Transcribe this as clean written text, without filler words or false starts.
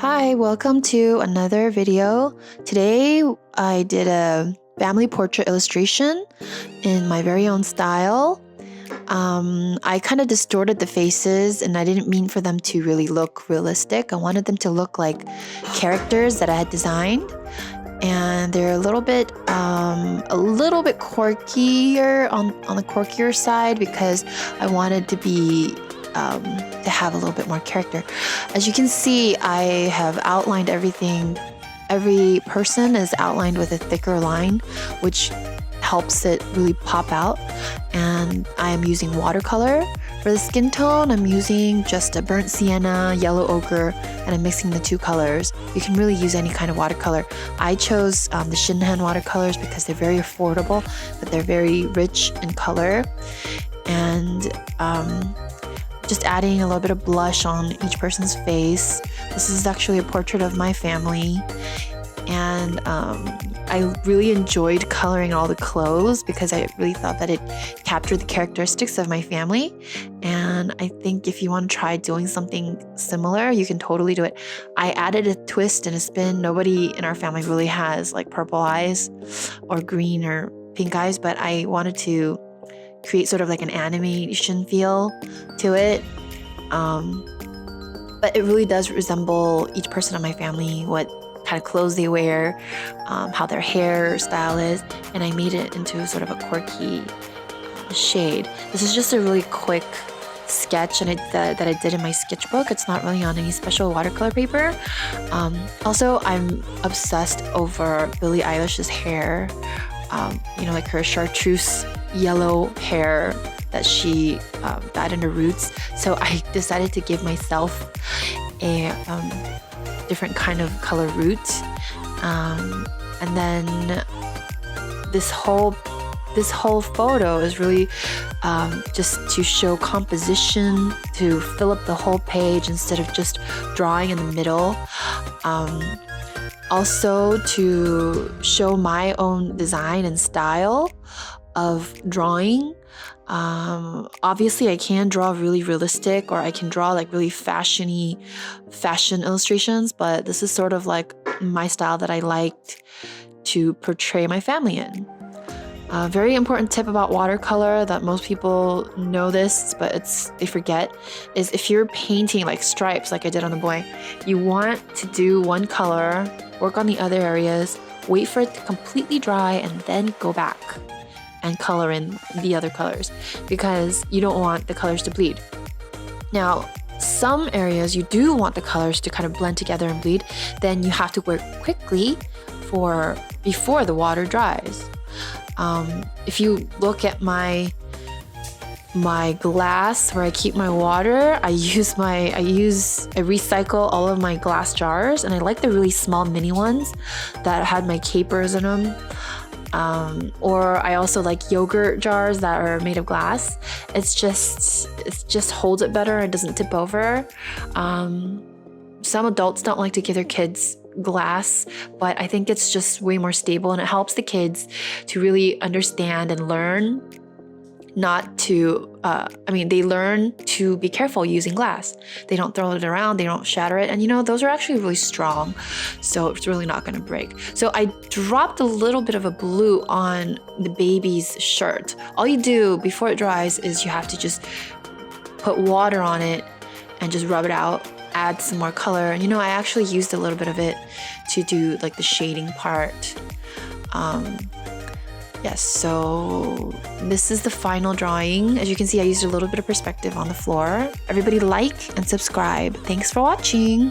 Hi, welcome to another video. Today I did a family portrait illustration in my very own style. I kind of distorted the faces and I didn't mean for them to really look realistic. I wanted them to look like characters that I had designed. And they're a little bit quirkier on the quirkier side because I wanted to be to have a little bit more character. As you can see, I have outlined everything. Every person is outlined with a thicker line, which helps it really pop out. And I am using watercolor. For the skin tone, I'm using just a burnt sienna, yellow ochre, and I'm mixing the two colors. You can really use any kind of watercolor. I chose the Shinhan watercolors because they're very affordable, but they're very rich in color. And just adding a little bit of blush on each person's face. This is actually a portrait of my family. And I really enjoyed coloring all the clothes because I really thought that it captured the characteristics of my family. And I think if you want to try doing something similar, you can totally do it. I added a twist and a spin. Nobody in our family really has like purple eyes or green or pink eyes, but I wanted to create sort of like an animation feel to it. But it really does resemble each person in my family, what kind of clothes they wear, how their hairstyle is, and I made it into sort of a quirky shade. This is just a really quick sketch that I did in my sketchbook. It's not really on any special watercolor paper. Also, I'm obsessed over Billie Eilish's hair. Like her chartreuse yellow hair that she dyed in her roots. So I decided to give myself a different kind of color root. And then this whole photo is really just to show composition, to fill up the whole page instead of just drawing in the middle. Also to show my own design and style of drawing. Obviously I can draw really realistic, or I can draw like really fashion illustrations, but this is sort of like my style that I liked to portray my family in. A very important tip about watercolor that most people know this, but they forget, is if you're painting like stripes like I did on the boy, you want to do one color, work on the other areas, wait for it to completely dry, and then go back and color in the other colors because you don't want the colors to bleed. Now, some areas you do want the colors to kind of blend together and bleed, then you have to work quickly before the water dries. If you look at my glass where I keep my water, I recycle all of my glass jars, and I like the really small mini ones that had my capers in them. Or I also like yogurt jars that are made of glass. It just holds it better and doesn't tip over. Some adults don't like to give their kids glass, but I think it's just way more stable, and it helps the kids to really understand and learn they learn to be careful using glass. They don't throw it around, they don't shatter it, and those are actually really strong, so it's really not going to break. So I dropped a little bit of a blue on the baby's shirt. All you do before it dries is you have to just put water on it and just rub it out, add some more color. And I actually used a little bit of it to do like the shading part. Yes, so this is the final drawing. As you can see, I used a little bit of perspective on the floor. Everybody like and subscribe. Thanks for watching.